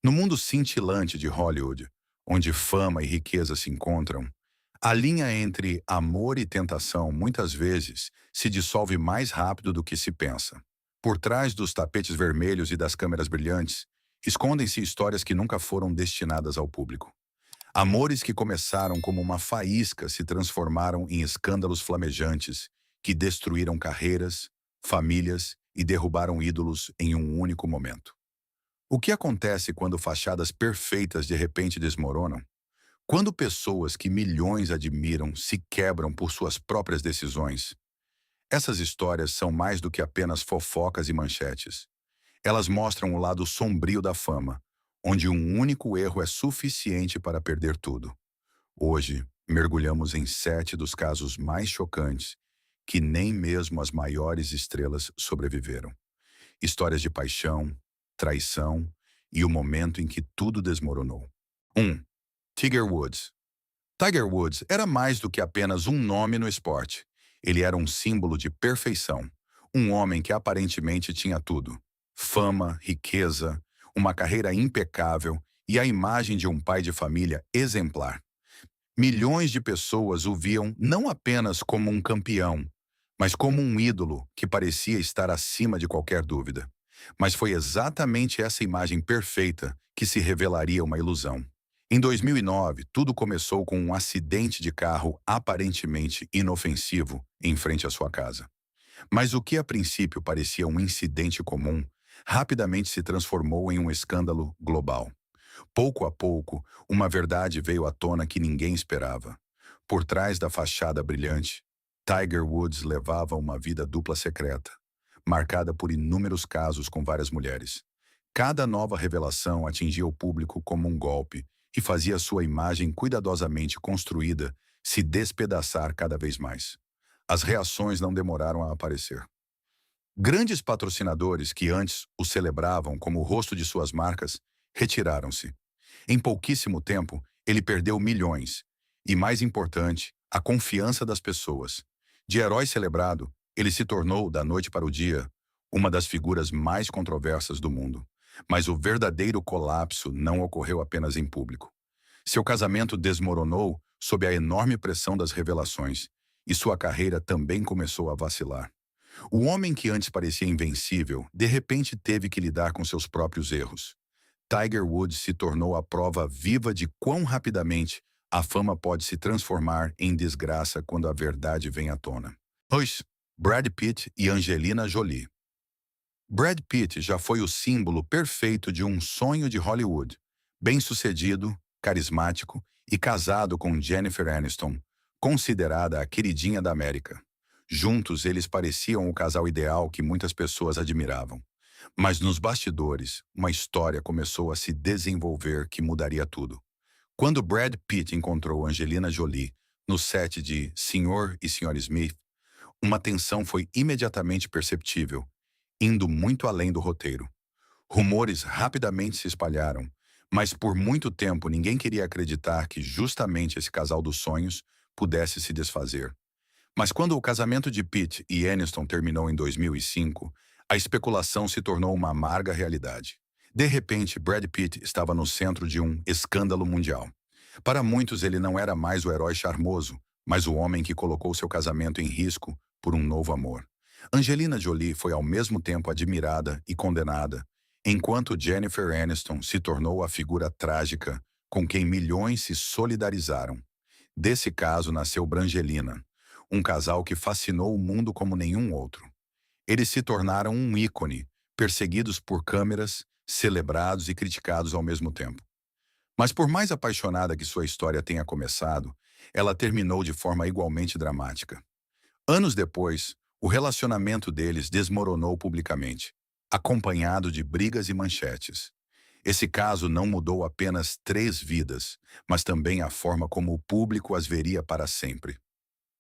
No mundo cintilante de Hollywood, onde fama e riqueza se encontram, a linha entre amor e tentação muitas vezes se dissolve mais rápido do que se pensa. Por trás dos tapetes vermelhos e das câmeras brilhantes, escondem-se histórias que nunca foram destinadas ao público. Amores que começaram como uma faísca se transformaram em escândalos flamejantes que destruíram carreiras, famílias e derrubaram ídolos em um único momento. O que acontece quando fachadas perfeitas de repente desmoronam? Quando pessoas que milhões admiram se quebram por suas próprias decisões? Essas histórias são mais do que apenas fofocas e manchetes. Elas mostram o lado sombrio da fama, onde um único erro é suficiente para perder tudo. Hoje, mergulhamos em 7 dos casos mais chocantes que nem mesmo as maiores estrelas sobreviveram. Histórias de paixão, traição e o momento em que tudo desmoronou. 1. Tiger Woods. Tiger Woods era mais do que apenas um nome no esporte. Ele era um símbolo de perfeição. Um homem que aparentemente tinha tudo: fama, riqueza, uma carreira impecável e a imagem de um pai de família exemplar. Milhões de pessoas o viam não apenas como um campeão, mas como um ídolo que parecia estar acima de qualquer dúvida. Mas foi exatamente essa imagem perfeita que se revelaria uma ilusão. Em 2009, tudo começou com um acidente de carro aparentemente inofensivo em frente à sua casa. Mas o que a princípio parecia um incidente comum, rapidamente se transformou em um escândalo global. Pouco a pouco, uma verdade veio à tona que ninguém esperava. Por trás da fachada brilhante, Tiger Woods levava uma vida dupla secreta, marcada por inúmeros casos com várias mulheres. Cada nova revelação atingia o público como um golpe e fazia sua imagem cuidadosamente construída se despedaçar cada vez mais. As reações não demoraram a aparecer. Grandes patrocinadores que antes o celebravam como o rosto de suas marcas retiraram-se. Em pouquíssimo tempo, ele perdeu milhões. E, mais importante, a confiança das pessoas. De herói celebrado, ele se tornou, da noite para o dia, uma das figuras mais controversas do mundo. Mas o verdadeiro colapso não ocorreu apenas em público. Seu casamento desmoronou sob a enorme pressão das revelações, e sua carreira também começou a vacilar. O homem que antes parecia invencível, de repente teve que lidar com seus próprios erros. Tiger Woods se tornou a prova viva de quão rapidamente a fama pode se transformar em desgraça quando a verdade vem à tona. 2. Brad Pitt e Angelina Jolie. Brad Pitt já foi o símbolo perfeito de um sonho de Hollywood, bem-sucedido, carismático e casado com Jennifer Aniston, considerada a queridinha da América. Juntos, eles pareciam o casal ideal que muitas pessoas admiravam. Mas nos bastidores, uma história começou a se desenvolver que mudaria tudo. Quando Brad Pitt encontrou Angelina Jolie no set de Senhor e Senhora Smith, uma tensão foi imediatamente perceptível, indo muito além do roteiro. Rumores rapidamente se espalharam, mas por muito tempo ninguém queria acreditar que justamente esse casal dos sonhos pudesse se desfazer. Mas quando o casamento de Pitt e Aniston terminou em 2005, a especulação se tornou uma amarga realidade. De repente, Brad Pitt estava no centro de um escândalo mundial. Para muitos, ele não era mais o herói charmoso, mas o homem que colocou seu casamento em risco por um novo amor. Angelina Jolie foi ao mesmo tempo admirada e condenada, enquanto Jennifer Aniston se tornou a figura trágica com quem milhões se solidarizaram. Desse caso nasceu Brangelina, um casal que fascinou o mundo como nenhum outro. Eles se tornaram um ícone, perseguidos por câmeras, celebrados e criticados ao mesmo tempo. Mas por mais apaixonada que sua história tenha começado, ela terminou de forma igualmente dramática. Anos depois, o relacionamento deles desmoronou publicamente, acompanhado de brigas e manchetes. Esse caso não mudou apenas 3 vidas, mas também a forma como o público as veria para sempre.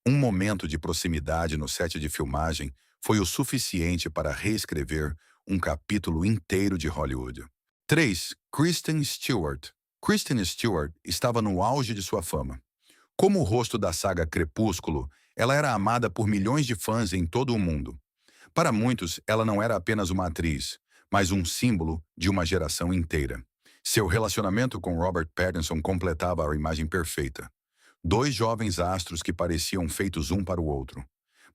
Um momento de proximidade no set de filmagem foi o suficiente para reescrever um capítulo inteiro de Hollywood. 3. Kristen Stewart. Kristen Stewart estava no auge de sua fama. Como o rosto da saga Crepúsculo, ela era amada por milhões de fãs em todo o mundo. Para muitos, ela não era apenas uma atriz, mas um símbolo de uma geração inteira. Seu relacionamento com Robert Pattinson completava a imagem perfeita. Dois jovens astros que pareciam feitos um para o outro.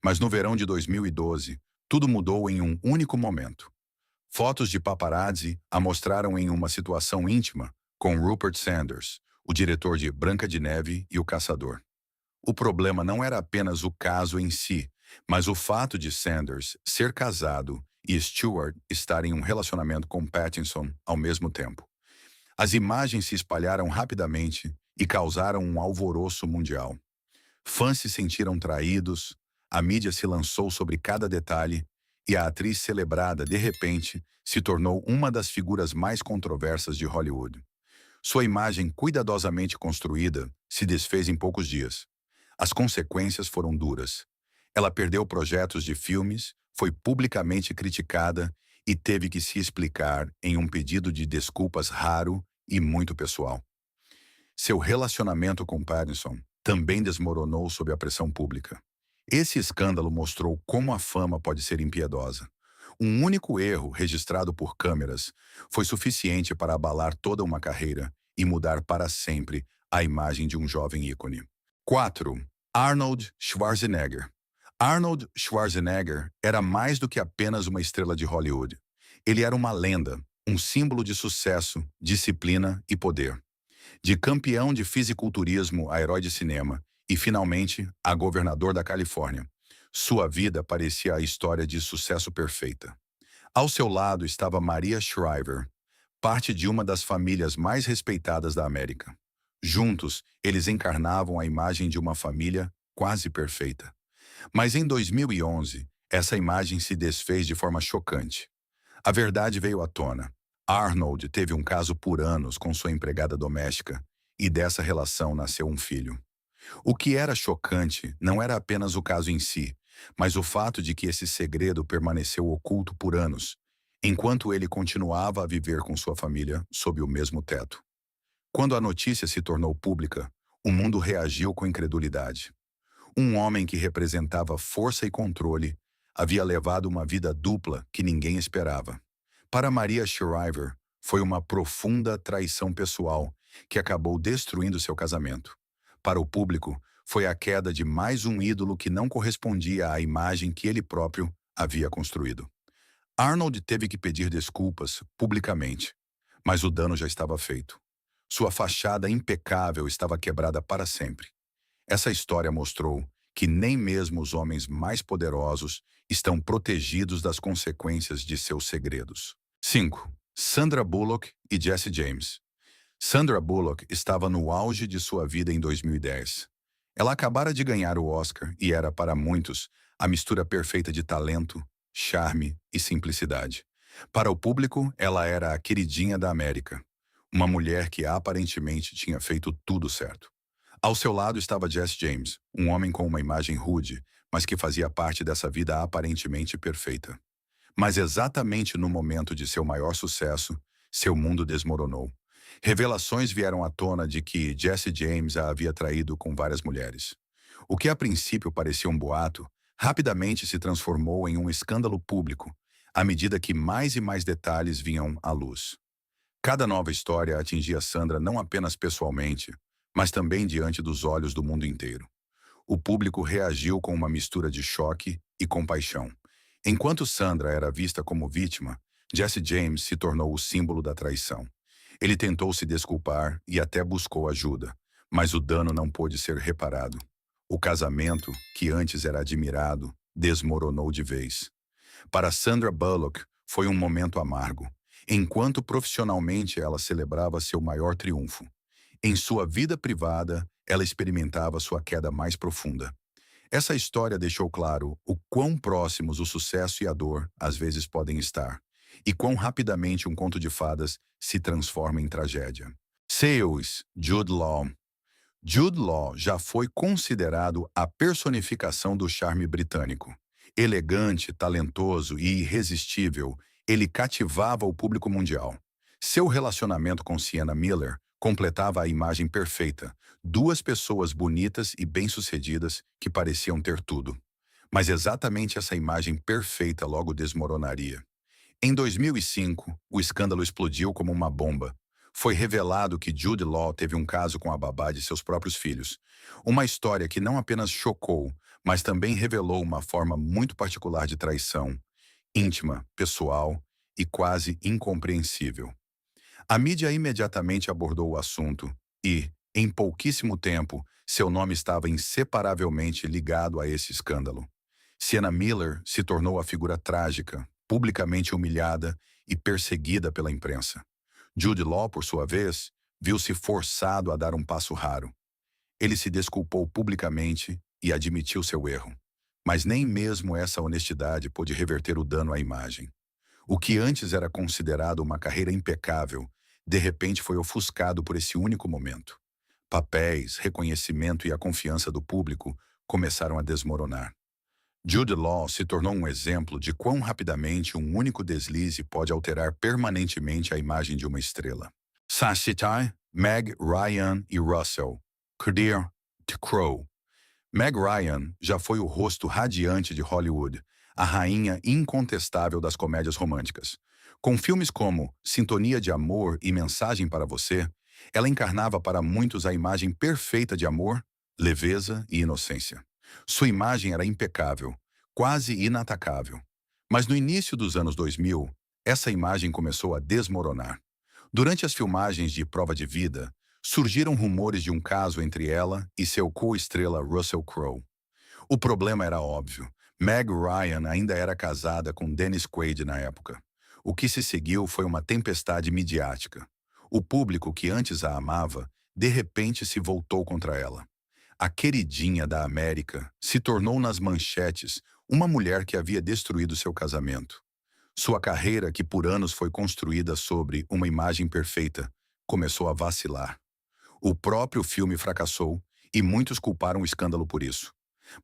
Mas no verão de 2012, tudo mudou em um único momento. Fotos de paparazzi a mostraram em uma situação íntima com Rupert Sanders, o diretor de Branca de Neve e o Caçador. O problema não era apenas o caso em si, mas o fato de Sanders ser casado e Stewart estar em um relacionamento com Pattinson ao mesmo tempo. As imagens se espalharam rapidamente e causaram um alvoroço mundial. Fãs se sentiram traídos, a mídia se lançou sobre cada detalhe e a atriz celebrada, de repente, se tornou uma das figuras mais controversas de Hollywood. Sua imagem cuidadosamente construída se desfez em poucos dias. As consequências foram duras. Ela perdeu projetos de filmes, foi publicamente criticada e teve que se explicar em um pedido de desculpas raro e muito pessoal. Seu relacionamento com Pattinson também desmoronou sob a pressão pública. Esse escândalo mostrou como a fama pode ser impiedosa. Um único erro registrado por câmeras foi suficiente para abalar toda uma carreira e mudar para sempre a imagem de um jovem ícone. 4. Arnold Schwarzenegger. Arnold Schwarzenegger era mais do que apenas uma estrela de Hollywood. Ele era uma lenda, um símbolo de sucesso, disciplina e poder. De campeão de fisiculturismo a herói de cinema e, finalmente, a governador da Califórnia. Sua vida parecia a história de sucesso perfeita. Ao seu lado estava Maria Shriver, parte de uma das famílias mais respeitadas da América. Juntos, eles encarnavam a imagem de uma família quase perfeita. Mas em 2011, essa imagem se desfez de forma chocante. A verdade veio à tona. Arnold teve um caso por anos com sua empregada doméstica e dessa relação nasceu um filho. O que era chocante não era apenas o caso em si, mas o fato de que esse segredo permaneceu oculto por anos, enquanto ele continuava a viver com sua família sob o mesmo teto. Quando a notícia se tornou pública, o mundo reagiu com incredulidade. Um homem que representava força e controle havia levado uma vida dupla que ninguém esperava. Para Maria Shriver, foi uma profunda traição pessoal que acabou destruindo seu casamento. Para o público, foi a queda de mais um ídolo que não correspondia à imagem que ele próprio havia construído. Arnold teve que pedir desculpas publicamente, mas o dano já estava feito. Sua fachada impecável estava quebrada para sempre. Essa história mostrou que nem mesmo os homens mais poderosos estão protegidos das consequências de seus segredos. 5. Sandra Bullock e Jesse James. Sandra Bullock estava no auge de sua vida em 2010. Ela acabara de ganhar o Oscar e era, para muitos, a mistura perfeita de talento, charme e simplicidade. Para o público, ela era a queridinha da América, uma mulher que aparentemente tinha feito tudo certo. Ao seu lado estava Jesse James, um homem com uma imagem rude, mas que fazia parte dessa vida aparentemente perfeita. Mas exatamente no momento de seu maior sucesso, seu mundo desmoronou. Revelações vieram à tona de que Jesse James a havia traído com várias mulheres. O que a princípio parecia um boato, rapidamente se transformou em um escândalo público, à medida que mais e mais detalhes vinham à luz. Cada nova história atingia Sandra não apenas pessoalmente, mas também diante dos olhos do mundo inteiro. O público reagiu com uma mistura de choque e compaixão. Enquanto Sandra era vista como vítima, Jesse James se tornou o símbolo da traição. Ele tentou se desculpar e até buscou ajuda, mas o dano não pôde ser reparado. O casamento, que antes era admirado, desmoronou de vez. Para Sandra Bullock, foi um momento amargo, enquanto profissionalmente ela celebrava seu maior triunfo. Em sua vida privada, ela experimentava sua queda mais profunda. Essa história deixou claro o quão próximos o sucesso e a dor às vezes podem estar, e quão rapidamente um conto de fadas se transforma em tragédia. 6. Jude Law. Jude Law já foi considerado a personificação do charme britânico. Elegante, talentoso e irresistível, ele cativava o público mundial. Seu relacionamento com Sienna Miller completava a imagem perfeita, duas pessoas bonitas e bem-sucedidas que pareciam ter tudo. Mas exatamente essa imagem perfeita logo desmoronaria. Em 2005, o escândalo explodiu como uma bomba. foi revelado que Jude Law teve um caso com a babá de seus próprios filhos. Uma história que não apenas chocou, mas também revelou uma forma muito particular de traição, íntima, pessoal e quase incompreensível. A mídia imediatamente abordou o assunto e, em pouquíssimo tempo, seu nome estava inseparavelmente ligado a esse escândalo. Sienna Miller se tornou a figura trágica, publicamente humilhada e perseguida pela imprensa. Jude Law, por sua vez, viu-se forçado a dar um passo raro. Ele se desculpou publicamente e admitiu seu erro. Mas nem mesmo essa honestidade pôde reverter o dano à imagem. O que antes era considerado uma carreira impecável, de repente foi ofuscado por esse único momento. Papéis, reconhecimento e a confiança do público começaram a desmoronar. Jude Law se tornou um exemplo de quão rapidamente um único deslize pode alterar permanentemente a imagem de uma estrela. Sachitai, Meg Ryan e Russell. Career to Crow. Meg Ryan já foi o rosto radiante de Hollywood, a rainha incontestável das comédias românticas. Com filmes como Sintonia de Amor e Mensagem para Você, ela encarnava para muitos a imagem perfeita de amor, leveza e inocência. Sua imagem era impecável, quase inatacável. Mas no início dos anos 2000, essa imagem começou a desmoronar. Durante as filmagens de Prova de Vida, surgiram rumores de um caso entre ela e seu co-estrela Russell Crowe. O problema era óbvio. Meg Ryan ainda era casada com Dennis Quaid na época. O que se seguiu foi uma tempestade midiática. O público que antes a amava, de repente se voltou contra ela. A queridinha da América se tornou nas manchetes uma mulher que havia destruído seu casamento. Sua carreira, que por anos foi construída sobre uma imagem perfeita, começou a vacilar. O próprio filme fracassou e muitos culparam o escândalo por isso.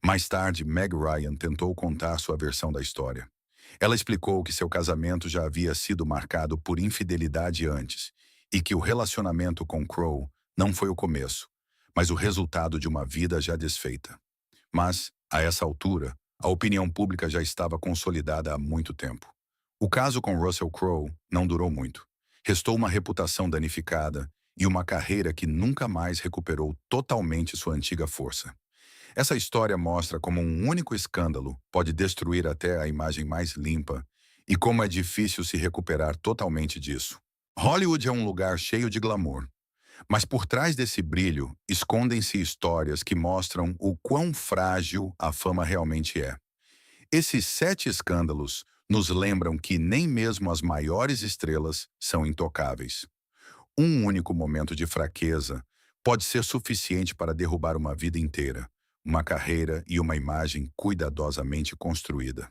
Mais tarde, Meg Ryan tentou contar sua versão da história. Ela explicou que seu casamento já havia sido marcado por infidelidade antes e que o relacionamento com Crowe não foi o começo, mas o resultado de uma vida já desfeita. Mas, a essa altura, a opinião pública já estava consolidada há muito tempo. O caso com Russell Crowe não durou muito. Restou uma reputação danificada e uma carreira que nunca mais recuperou totalmente sua antiga força. Essa história mostra como um único escândalo pode destruir até a imagem mais limpa e como é difícil se recuperar totalmente disso. Hollywood é um lugar cheio de glamour, mas por trás desse brilho escondem-se histórias que mostram o quão frágil a fama realmente é. Esses 7 escândalos nos lembram que nem mesmo as maiores estrelas são intocáveis. Um único momento de fraqueza pode ser suficiente para derrubar uma vida inteira, uma carreira e uma imagem cuidadosamente construída.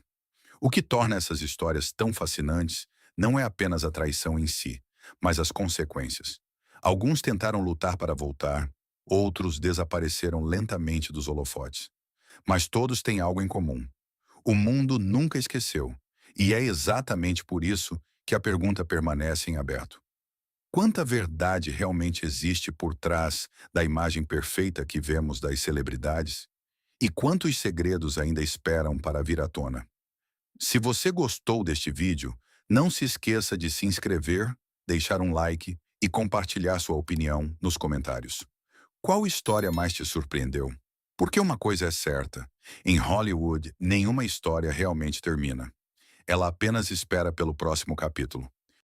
O que torna essas histórias tão fascinantes não é apenas a traição em si, mas as consequências. Alguns tentaram lutar para voltar, outros desapareceram lentamente dos holofotes. Mas todos têm algo em comum. O mundo nunca esqueceu, e é exatamente por isso que a pergunta permanece em aberto. Quanta verdade realmente existe por trás da imagem perfeita que vemos das celebridades? E quantos segredos ainda esperam para vir à tona? Se você gostou deste vídeo, não se esqueça de se inscrever, deixar um like e compartilhar sua opinião nos comentários. Qual história mais te surpreendeu? Porque uma coisa é certa, em Hollywood, nenhuma história realmente termina. Ela apenas espera pelo próximo capítulo.